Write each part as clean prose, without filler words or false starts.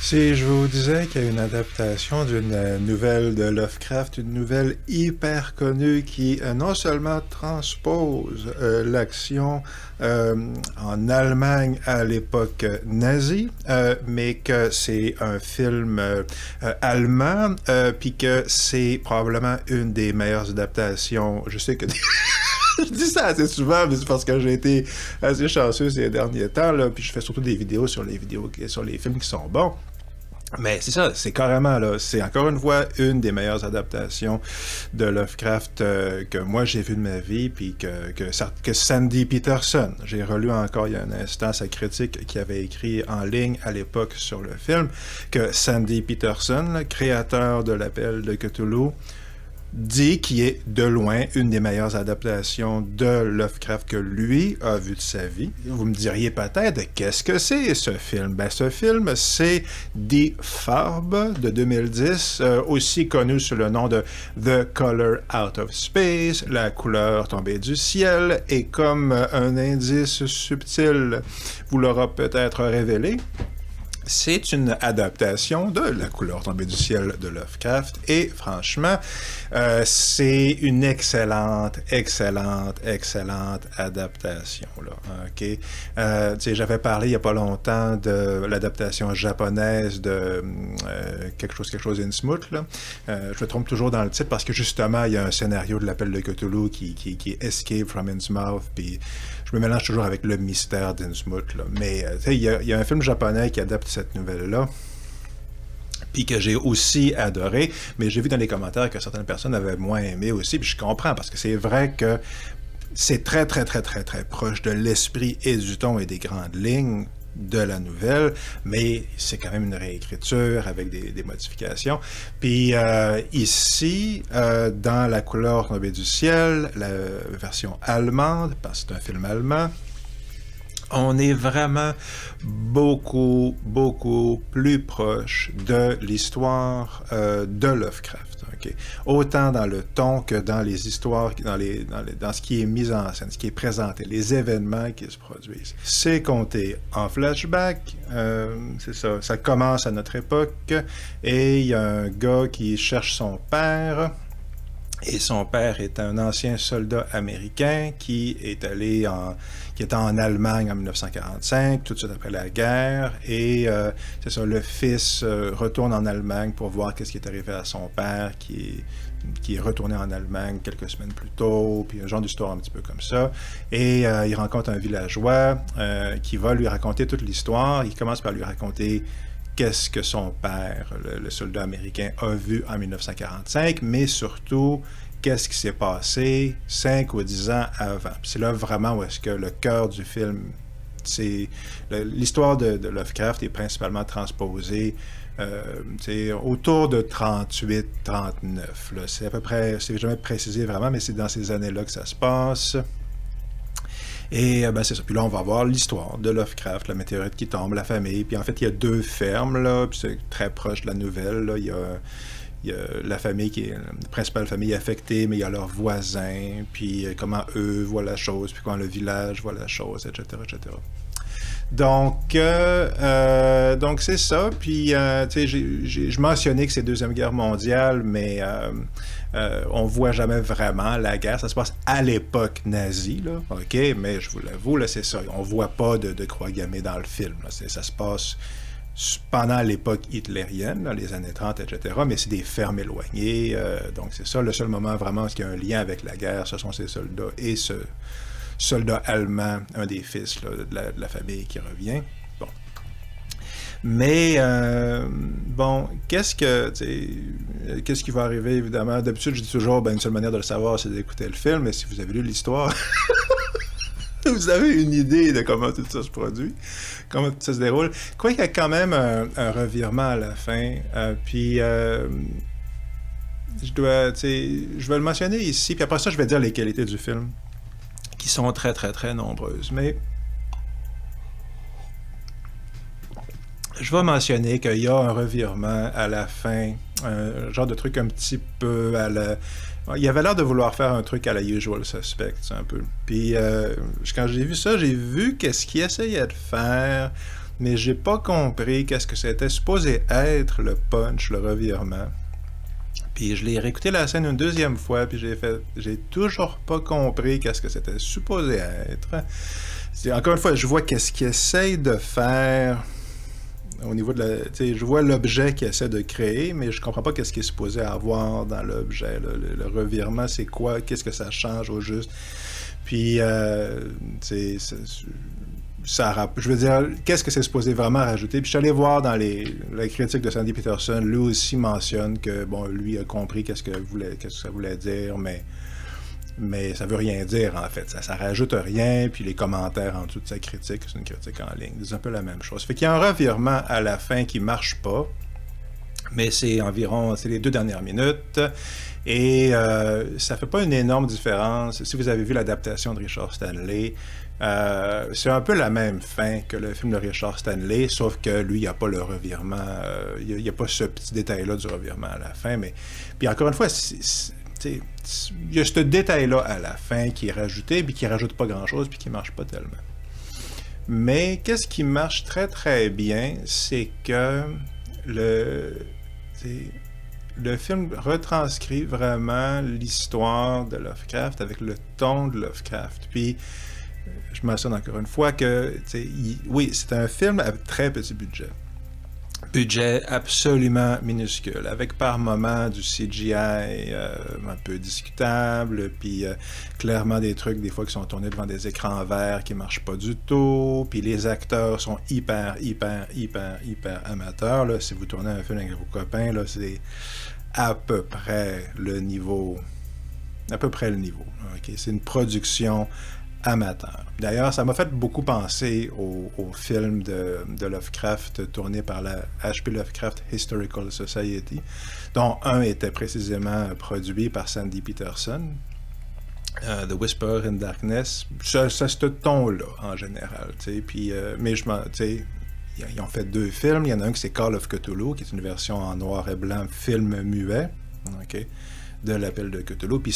Si je vous disais qu'il y a une adaptation d'une nouvelle de Lovecraft, une nouvelle hyper connue qui non seulement transpose l'action en Allemagne à l'époque nazie, mais que c'est un film allemand, puis que c'est probablement une des meilleures adaptations. Je sais que je dis ça assez souvent, mais c'est parce que j'ai été assez chanceux ces derniers temps, là, puis je fais surtout des vidéos sur les films qui sont bons. Mais c'est ça, c'est carrément là, c'est encore une fois une des meilleures adaptations de Lovecraft que moi j'ai vu de ma vie, puis que Sandy Peterson, j'ai relu encore il y a un instant sa critique qu'il avait écrit en ligne à l'époque sur le film, que Sandy Peterson, le créateur de l'Appel de Cthulhu, dit qu'il est de loin une des meilleures adaptations de Lovecraft que lui a vu de sa vie. Vous me diriez peut-être, qu'est-ce que c'est ce film? Ben, ce film, c'est Die Farbe de 2010, aussi connu sous le nom de The Color Out of Space, la couleur tombée du ciel, et comme un indice subtil vous l'aura peut-être révélé, c'est une adaptation de La couleur tombée du ciel de Lovecraft et franchement, c'est une excellente adaptation. Là, okay? J'avais parlé il n'y a pas longtemps de l'adaptation japonaise de quelque chose Innsmouth. Là. Je me trompe toujours dans le titre parce que justement, il y a un scénario de l'Appel de Cthulhu qui est Escape from Innsmouth, puis je me mélange toujours avec le mystère d'Innsmouth. Là. Mais il y a un film japonais qui adapte cette nouvelle-là, puis que j'ai aussi adoré, mais j'ai vu dans les commentaires que certaines personnes avaient moins aimé aussi, puis je comprends, parce que c'est vrai que c'est très proche de l'esprit et du ton et des grandes lignes de la nouvelle, mais c'est quand même une réécriture avec des modifications. Puis ici, dans La couleur tombée du ciel, la version allemande, parce que c'est un film allemand, on est vraiment beaucoup plus proche de l'histoire de Lovecraft. Okay? Autant dans le ton que dans les histoires, dans ce qui est mis en scène, ce qui est présenté, les événements qui se produisent. C'est compté en flashback, c'est ça, ça commence à notre époque, et il y a un gars qui cherche son père, et son père est un ancien soldat américain qui était en Allemagne en 1945, tout de suite après la guerre, et c'est ça, le fils retourne en Allemagne pour voir qu'est-ce qui est arrivé à son père, qui est retourné en Allemagne quelques semaines plus tôt, puis un genre d'histoire un petit peu comme ça, et il rencontre un villageois qui va lui raconter toute l'histoire. Il commence par lui raconter qu'est-ce que son père, le soldat américain, a vu en 1945, mais surtout, qu'est-ce qui s'est passé 5 ou 10 ans avant. Puis c'est là vraiment où est-ce que le cœur du film, c'est l'histoire de Lovecraft est principalement transposée autour de 38-39. C'est à peu près, c'est jamais précisé vraiment, mais c'est dans ces années-là que ça se passe. Et ben c'est ça. Puis là, on va voir l'histoire de Lovecraft, la météorite qui tombe, la famille. Puis en fait, il y a 2 fermes, là, puis c'est très proche de la nouvelle. Là. Il y a la famille qui est la principale famille affectée, mais il y a leurs voisins, puis comment eux voient la chose, puis comment le village voit la chose, etc., etc. Donc c'est ça. Puis, je mentionnais que c'est Deuxième Guerre mondiale, mais on voit jamais vraiment la guerre. Ça se passe à l'époque nazie, là, OK? Mais je vous l'avoue, là, c'est ça. On voit pas de croix gammée dans le film. Là. Ça se passe pendant l'époque hitlérienne, là, les années 30, etc., mais c'est des fermes éloignées. Donc c'est ça, le seul moment vraiment où il y a un lien avec la guerre, ce sont ces soldats et ce soldat allemand, un des fils là, de la famille qui revient. Bon. Mais, bon, qu'est-ce qui va arriver, évidemment? D'habitude, je dis toujours, ben, une seule manière de le savoir, c'est d'écouter le film, mais si vous avez lu l'histoire, vous avez une idée de comment tout ça se produit, comment tout ça se déroule. Quoi qu'il y a quand même un revirement à la fin, puis je vais le mentionner ici, puis après ça, je vais dire les qualités du film, qui sont très nombreuses. Mais je vais mentionner qu'il y a un revirement à la fin, un genre de truc un petit peu à la... Il avait l'air de vouloir faire un truc à la Usual Suspect, un peu. Puis quand j'ai vu ça, j'ai vu qu'est-ce qu'il essayait de faire, mais j'ai pas compris qu'est-ce que c'était supposé être le punch, le revirement. Puis je l'ai réécouté la scène une deuxième fois, puis j'ai toujours pas compris qu'est-ce que c'était supposé être. Encore une fois, je vois qu'est-ce qu'il essaye de faire au niveau de la... Je vois l'objet qu'il essaie de créer, mais je comprends pas qu'est-ce qu'il est supposé avoir dans l'objet. Le revirement, c'est quoi? Qu'est-ce que ça change au juste? Puis, je veux dire, qu'est-ce que c'est supposé vraiment rajouter? Puis je suis allé voir dans la critique de Sandy Peterson, lui aussi mentionne que, bon, lui a compris qu'est-ce que ça voulait dire, mais ça veut rien dire, en fait. Ça rajoute rien, puis les commentaires en dessous de sa critique, c'est une critique en ligne, c'est un peu la même chose. Fait qu'il y a un revirement à la fin qui marche pas, mais c'est les 2 dernières minutes, et ça fait pas une énorme différence. Si vous avez vu l'adaptation de Richard Stanley, c'est un peu la même fin que le film de Richard Stanley, sauf que lui, il n'y a pas le revirement, il n'y a pas ce petit détail-là du revirement à la fin, mais... Puis encore une fois, il y a ce détail-là à la fin qui est rajouté, puis qui rajoute pas grand-chose, puis qui marche pas tellement. Mais qu'est-ce qui marche très très bien, c'est que le film retranscrit vraiment l'histoire de Lovecraft avec le ton de Lovecraft. Puis, je mentionne encore une fois que, oui, c'est un film à très petit budget. Budget absolument minuscule, avec par moments du CGI un peu discutable, puis clairement des trucs des fois qui sont tournés devant des écrans verts qui marchent pas du tout, puis les acteurs sont hyper amateurs. Là. Si vous tournez un film avec vos copains, là, c'est à peu près le niveau. Okay? C'est une production amateur. D'ailleurs, ça m'a fait beaucoup penser au film de Lovecraft tourné par la H.P. Lovecraft Historical Society, dont un était précisément produit par Sandy Peterson, The Whisper in Darkness. Ça ce ton-là, en général. Puis, mais ils ont fait 2 films. Il y en a un qui c'est Call of Cthulhu, qui est une version en noir et blanc, film muet, okay, de l'Appel de Cthulhu. Puis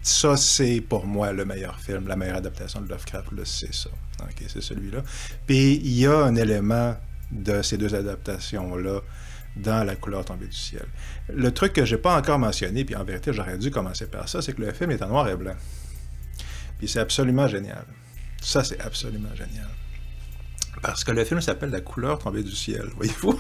ça, c'est pour moi le meilleur film, la meilleure adaptation de Lovecraft, là, c'est ça. Okay, c'est celui-là. Puis il y a un élément de ces 2 adaptations-là dans La couleur tombée du ciel. Le truc que j'ai pas encore mentionné, puis en vérité j'aurais dû commencer par ça, c'est que le film est en noir et blanc. Puis c'est absolument génial. Ça, c'est absolument génial. Parce que le film s'appelle La couleur tombée du ciel, voyez-vous?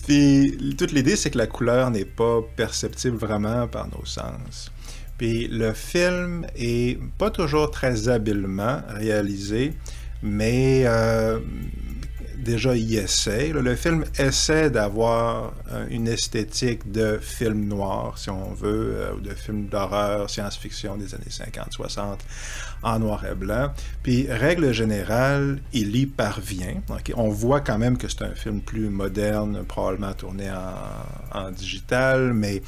Puis toute l'idée, c'est que la couleur n'est pas perceptible vraiment par nos sens. Puis le film est pas toujours très habilement réalisé, mais déjà il essaie. Le film essaie d'avoir une esthétique de film noir, si on veut, ou de film d'horreur, science-fiction des années 50-60, en noir et blanc. Puis, règle générale, il y parvient. Okay? On voit quand même que c'est un film plus moderne, probablement tourné en digital, mais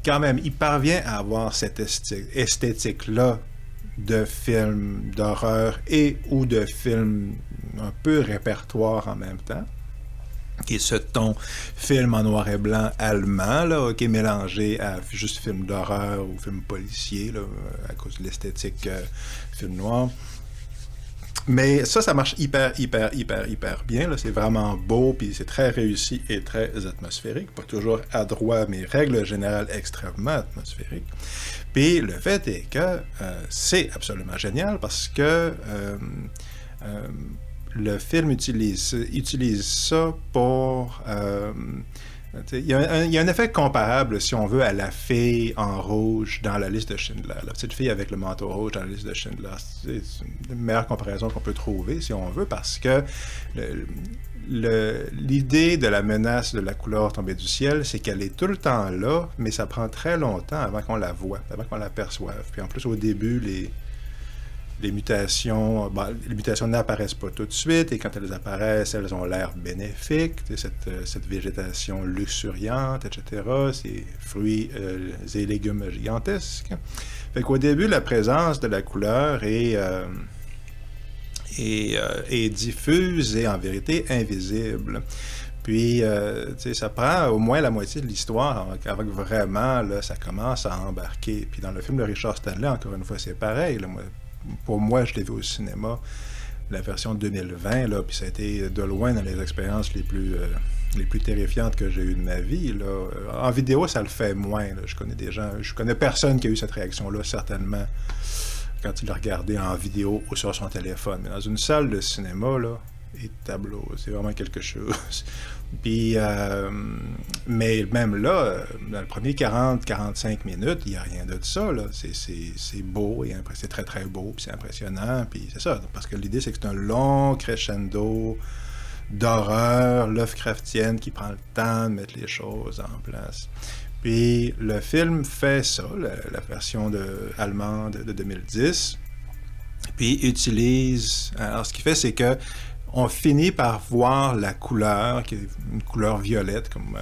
quand même, il parvient à avoir cette esthétique-là de films d'horreur et ou de films un peu répertoire en même temps, qui est ce ton film en noir et blanc allemand, là, okay, mélangé à juste film d'horreur ou film policier, là, à cause de l'esthétique film noir. Mais ça marche hyper bien, là. C'est vraiment beau, puis c'est très réussi et très atmosphérique. Pas toujours adroit, mais règle générale extrêmement atmosphérique. Puis le fait est que c'est absolument génial parce que le film utilise ça pour... il y a un effet comparable, si on veut, à la fille en rouge dans la liste de Schindler. La petite fille avec le manteau rouge dans la liste de Schindler. C'est une meilleure comparaison qu'on peut trouver, si on veut, parce que l'idée de la menace de la couleur tombée du ciel, c'est qu'elle est tout le temps là, mais ça prend très longtemps avant qu'on la voit, avant qu'on l'aperçoive. Puis en plus, au début, les mutations n'apparaissent pas tout de suite, et quand elles apparaissent, elles ont l'air bénéfiques, cette végétation luxuriante, etc., ces fruits et légumes gigantesques. Fait qu'au début, la présence de la couleur est diffuse et en vérité invisible. Puis, ça prend au moins la moitié de l'histoire avant que vraiment, là, ça commence à embarquer. Puis dans le film de Richard Stanley, encore une fois, c'est pareil. Là, moi, pour moi, je l'ai vu au cinéma, la version 2020, là, puis ça a été de loin dans les expériences les plus terrifiantes que j'ai eues de ma vie. Là. En vidéo, ça le fait moins. Là. Je connais des gens, je connais personne qui a eu cette réaction-là, certainement, quand il l'a regardé en vidéo ou sur son téléphone. Mais dans une salle de cinéma, là, et tableau, c'est vraiment quelque chose. Puis, mais même là, dans le premier 40-45 minutes, il n'y a rien de ça. Là. C'est beau, et c'est très très beau, puis c'est impressionnant. Puis c'est ça, parce que l'idée, c'est que c'est un long crescendo d'horreur Lovecraftienne qui prend le temps de mettre les choses en place. Puis le film fait ça, la version allemande de 2010, puis utilise... Alors ce qu'il fait, c'est que on finit par voir la couleur, qui est une couleur violette, comme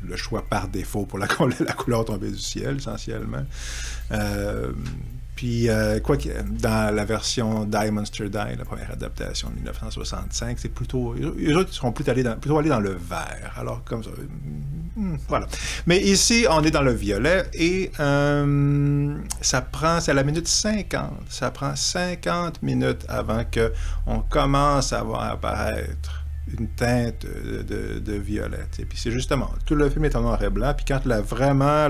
le choix par défaut pour la couleur tombée du ciel, essentiellement. Puis, dans la version Die Monster Die, la première adaptation de 1965, c'est plutôt... Eux autres sont plutôt allés dans le vert. Alors, comme ça... voilà. Mais ici, on est dans le violet et c'est à la minute 50. Ça prend 50 minutes avant qu'on commence à voir apparaître une teinte de violet. Et puis c'est justement... Tout le film est en noir et blanc. Puis quand vraiment...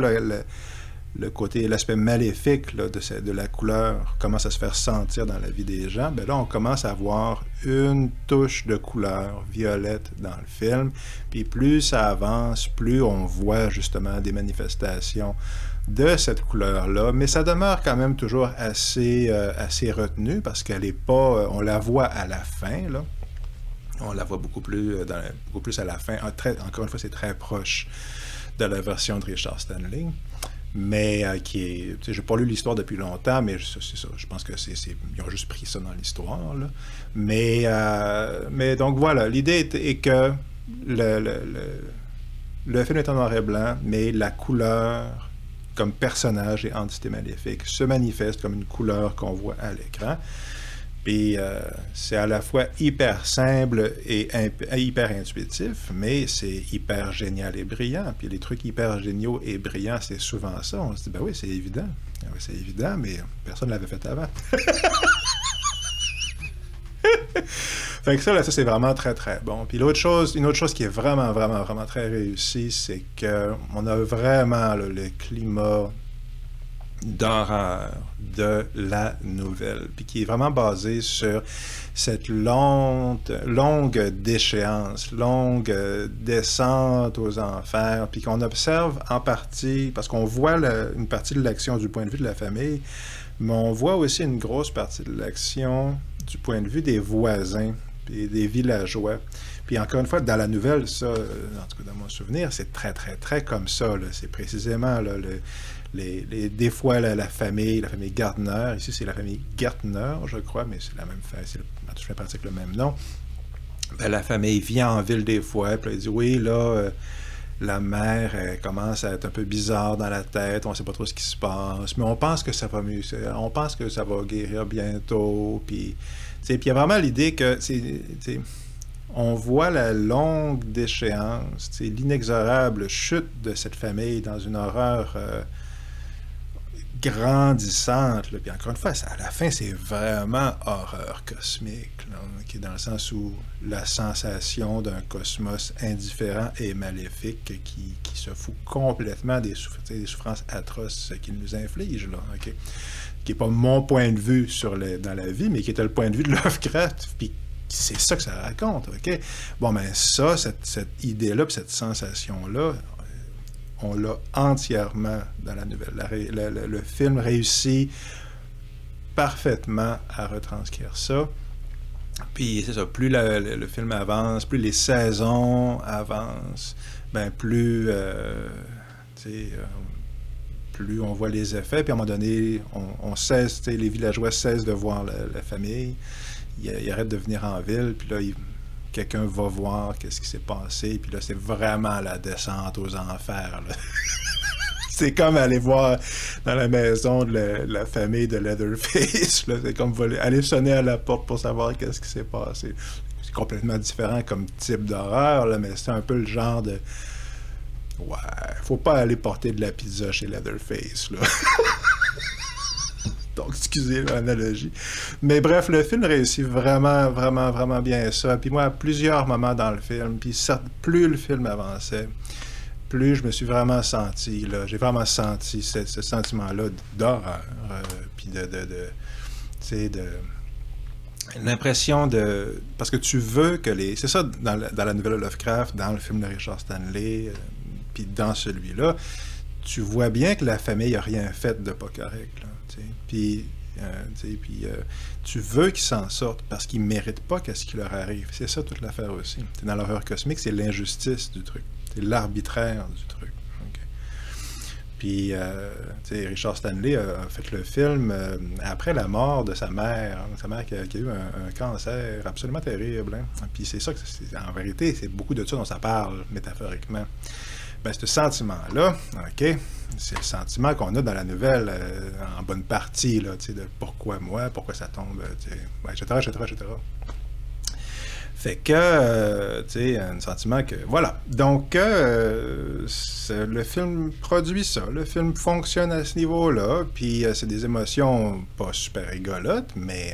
l'aspect maléfique là, de la couleur commence à se faire sentir dans la vie des gens, ben là, on commence à voir une touche de couleur violette dans le film. Puis plus ça avance, plus on voit justement des manifestations de cette couleur-là. Mais ça demeure quand même toujours assez retenu parce qu'elle est pas... on la voit à la fin, là. On la voit beaucoup plus à la fin. Encore une fois, c'est très proche de la version de Richard Stanley. Mais qui est... J'ai pas lu l'histoire depuis longtemps, mais c'est ça. Je pense que ils ont juste pris ça dans l'histoire. Là. Mais donc voilà, l'idée est que le film est en noir et blanc, mais la couleur, comme personnage et entité maléfique, se manifeste comme une couleur qu'on voit à l'écran. Puis c'est à la fois hyper simple et hyper intuitif, mais c'est hyper génial et brillant. Puis les trucs hyper géniaux et brillants, c'est souvent ça. On se dit, ben oui, c'est évident. Ben oui, c'est évident, mais personne ne l'avait fait avant. Fait que ça, c'est vraiment très, très bon. Puis une autre chose qui est vraiment, vraiment, vraiment très réussie, c'est qu'on a vraiment là, le climat d'horreur de la nouvelle, puis qui est vraiment basé sur cette longue déchéance, longue descente aux enfers, puis qu'on observe en partie, parce qu'on voit une partie de l'action du point de vue de la famille, mais on voit aussi une grosse partie de l'action du point de vue des voisins, puis des villageois. Puis encore une fois, dans la nouvelle, ça, en tout cas dans mon souvenir, c'est très, très, très comme ça, là. C'est précisément là, des fois la famille Gardner, ici c'est la famille Gärtner, je crois, mais c'est la même famille, je pratique le même nom. Ben, la famille vient en ville des fois, puis elle dit oui, là, la mère elle commence à être un peu bizarre dans la tête, on ne sait pas trop ce qui se passe, mais on pense que ça va mieux, on pense que ça va guérir bientôt, puis il y a vraiment l'idée que on voit la longue déchéance, l'inexorable chute de cette famille dans une horreur grandissante. Là. Puis encore une fois, à la fin, c'est vraiment horreur cosmique, là, qui est dans le sens où la sensation d'un cosmos indifférent et maléfique qui se fout complètement des souffrances atroces qu'il nous inflige, là, okay? Qui n'est pas mon point de vue dans la vie, mais qui était le point de vue de Lovecraft, puis c'est ça que ça raconte, OK? Bon, ben ça, cette idée-là, puis cette sensation-là, on l'a entièrement dans la nouvelle. Le film réussit parfaitement à retranscrire ça. Puis c'est ça, plus le film avance, plus les saisons avancent, ben plus on voit les effets, puis à un moment donné, on cesse, les villageois cessent de voir la famille, ils arrêtent de venir en ville, puis là, quelqu'un va voir qu'est-ce qui s'est passé, puis là, c'est vraiment la descente aux enfers, là. C'est comme aller voir dans la maison de la famille de Leatherface, là. C'est comme aller sonner à la porte pour savoir qu'est-ce qui s'est passé. C'est complètement différent comme type d'horreur, là, mais c'est un peu le genre de... Ouais, faut pas aller porter de la pizza chez Leatherface, là. Donc, excusez l'analogie. Mais bref, le film réussit vraiment, vraiment, vraiment bien ça. Puis moi, à plusieurs moments dans le film, puis plus le film avançait, plus je me suis vraiment senti, là, j'ai vraiment senti ce sentiment-là d'horreur, puis tu sais, l'impression de... Parce que tu veux que les... C'est ça, dans la nouvelle Lovecraft, dans le film de Richard Stanley, puis dans celui-là, tu vois bien que la famille n'a rien fait de pas correct, là, tu sais. Puis, tu veux qu'ils s'en sortent parce qu'ils ne méritent pas qu'est-ce qui leur arrive. C'est ça toute l'affaire aussi. Dans l'horreur cosmique, c'est l'injustice du truc. C'est l'arbitraire du truc. Okay. Puis, Richard Stanley a fait le film après la mort de sa mère qui a eu un cancer absolument terrible. Hein. Puis c'est ça que en vérité, c'est beaucoup de ça dont ça parle métaphoriquement. Ben, ce sentiment-là, OK, c'est le sentiment qu'on a dans la nouvelle en bonne partie, là, de pourquoi moi, pourquoi ça tombe, etc., etc., etc. Fait que, tu sais, un sentiment que... Voilà. Donc, le film produit ça. Le film fonctionne à ce niveau-là, puis c'est des émotions pas super rigolotes, mais...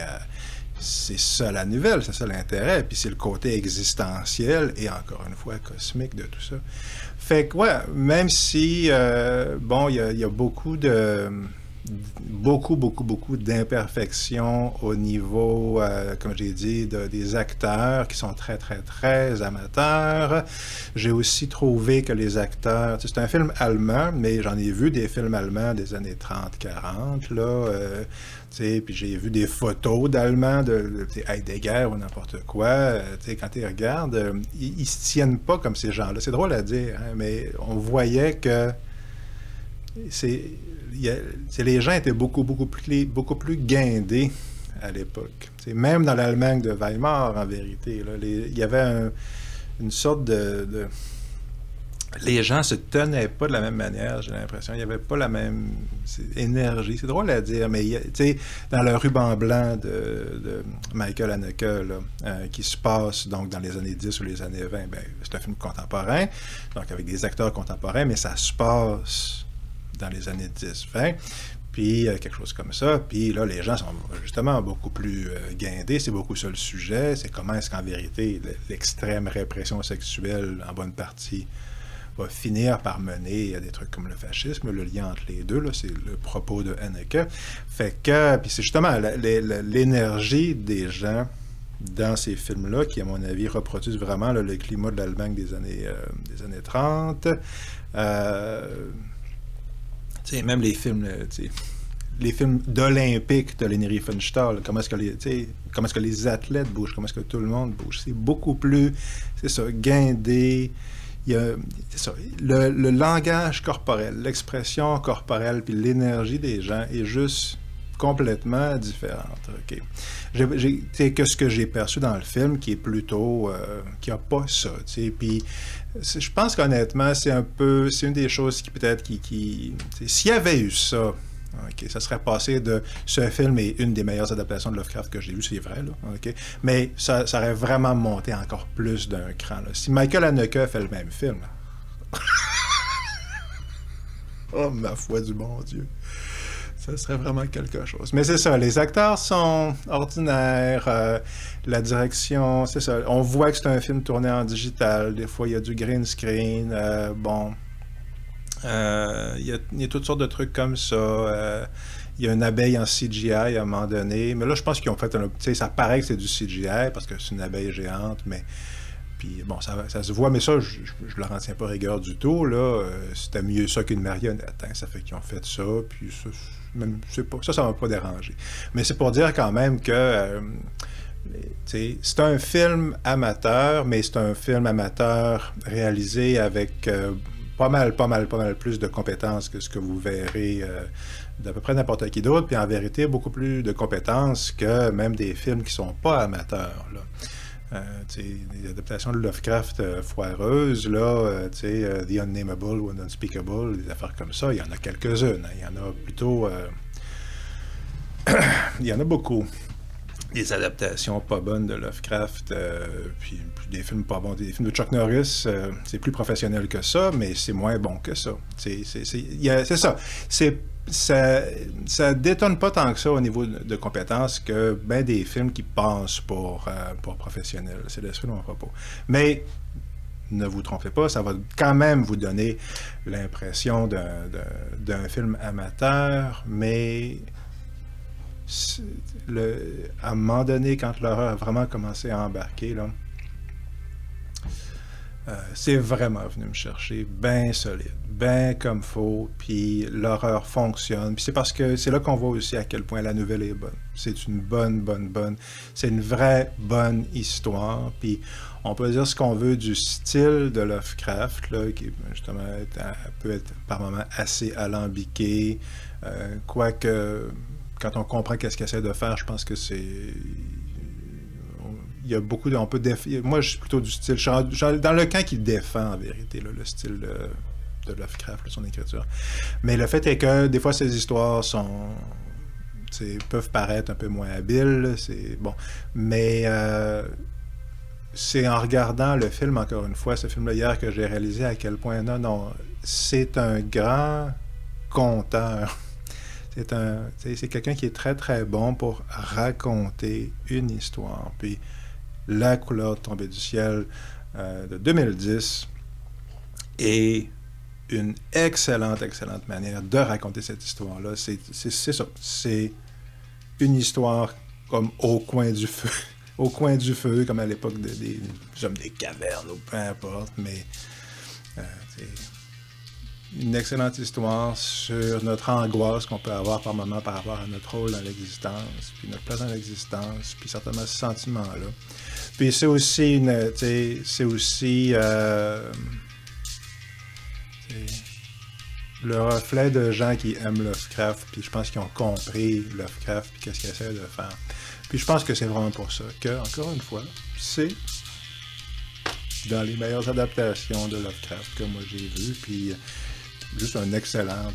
c'est ça la nouvelle, c'est ça l'intérêt, puis c'est le côté existentiel et encore une fois cosmique de tout ça. Fait que, ouais, même si, bon, il y a beaucoup d'imperfections au niveau, comme j'ai dit, des acteurs qui sont très, très, très amateurs. J'ai aussi trouvé que les acteurs... C'est un film allemand, mais j'en ai vu des films allemands des années 30-40, là... puis j'ai vu des photos d'Allemands, de Heidegger ou n'importe quoi. Quand tu regardes, ils se tiennent pas comme ces gens-là. C'est drôle à dire, hein, mais on voyait que les gens étaient beaucoup plus guindés à l'époque. Même dans l'Allemagne de Weimar, en vérité, là, il y avait une sorte de... Les gens se tenaient pas de la même manière, j'ai l'impression. Il n'y avait pas la même énergie. C'est drôle à dire, mais dans le ruban blanc de Michael Haneke, là, qui se passe donc dans les années 10 ou les années 20, ben, c'est un film contemporain, donc avec des acteurs contemporains, mais ça se passe dans les années 10-20. Puis quelque chose comme ça. Puis là, les gens sont justement beaucoup plus guindés. C'est beaucoup ça le sujet. C'est comment est-ce qu'en vérité, l'extrême répression sexuelle, en bonne partie, va finir par mener à des trucs comme le fascisme, le lien entre les deux, là, c'est le propos de Haneke. Fait que, puis c'est justement l'énergie des gens dans ces films-là qui, à mon avis, reproduisent vraiment là, le climat de l'Allemagne des années 30. Même les films, les films d'Olympique de Leni Riefenstahl, comment est-ce que les athlètes bougent, comment est-ce que tout le monde bouge. C'est beaucoup plus, c'est ça, guindé. C'est ça, le langage corporel, l'expression corporelle, puis l'énergie des gens est juste complètement différente. Okay. Que ce que j'ai perçu dans le film, qui est plutôt... qui n'a pas ça, tu sais, puis je pense qu'honnêtement, c'est une des choses qui peut-être s'il y avait eu ça, OK, ça serait passé de ce film est une des meilleures adaptations de Lovecraft que j'ai vues, c'est vrai, là, OK, mais ça aurait vraiment monté encore plus d'un cran, là. Si Michael Haneke fait le même film, là... oh, ma foi du bon Dieu! Ça serait vraiment quelque chose. Mais c'est ça, les acteurs sont ordinaires, la direction, c'est ça. On voit que c'est un film tourné en digital, des fois il y a du green screen, bon... Il y a toutes sortes de trucs comme ça. Il y a une abeille en CGI à un moment donné. Mais là, je pense qu'ils ont fait un... Tu sais, ça paraît que c'est du CGI parce que c'est une abeille géante, mais... Puis, bon, ça se voit, mais ça, je leur en tiens pas rigueur du tout, là. C'était mieux ça qu'une marionnette, hein. Ça fait qu'ils ont fait ça, puis ça, même, ça m'a pas dérangé. Mais c'est pour dire quand même que... c'est un film amateur, mais c'est un film amateur réalisé avec... pas mal plus de compétences que ce que vous verrez d'à peu près n'importe qui d'autre, puis en vérité, beaucoup plus de compétences que même des films qui sont pas amateurs, là. Des adaptations de Lovecraft foireuses, là, The Unnamable ou Unspeakable, des affaires comme ça, il y en a quelques-unes, hein, il y en a plutôt... il y en a beaucoup. des adaptations pas bonnes de Lovecraft, puis des films pas bons, des films de Chuck Norris, c'est plus professionnel que ça, mais c'est moins bon que ça. C'est ça. Ça détonne pas tant que ça au niveau de compétences que ben des films qui passent pour professionnels. C'est l'esprit de mon propos. Mais ne vous trompez pas, ça va quand même vous donner l'impression d'un film amateur, mais à un moment donné, quand l'horreur a vraiment commencé à embarquer, là, c'est vraiment venu me chercher bien solide, bien comme faut, puis l'horreur fonctionne. Puis c'est parce que c'est là qu'on voit aussi à quel point la nouvelle est bonne. C'est une bonne. C'est une vraie bonne histoire. Puis on peut dire ce qu'on veut du style de Lovecraft, là, qui justement peut être par moments assez alambiqué, quoique quand on comprend qu'est-ce qu'il essaie de faire, je pense que c'est... Il y a beaucoup de... Moi, je suis plutôt du style... dans le camp qui défend, en vérité, là, le style de Lovecraft, là, son écriture. Mais le fait est que, des fois, ces histoires peuvent paraître un peu moins habiles, c'est... Bon. Mais... c'est en regardant le film, encore une fois, ce film-là hier que j'ai réalisé à quel point, non, c'est un grand conteur. C'est quelqu'un qui est très, très bon pour raconter une histoire. Puis, La couleur tombée du ciel de 2010 est une excellente manière de raconter cette histoire-là. C'est ça. C'est une histoire comme au coin du feu. Au coin du feu, comme à l'époque des hommes des cavernes, ou peu importe, mais c'est une excellente histoire sur notre angoisse qu'on peut avoir par moment par rapport à notre rôle dans l'existence, puis notre place dans l'existence, puis certainement ce sentiment-là. Puis c'est aussi le reflet de gens qui aiment Lovecraft, puis je pense qu'ils ont compris Lovecraft, puis qu'est-ce qu'ils essaient de faire. Puis je pense que c'est vraiment pour ça que, encore une fois, c'est dans les meilleures adaptations de Lovecraft que moi j'ai vues, puis juste une excellente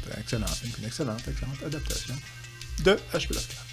adaptation de H.P. Lovecraft.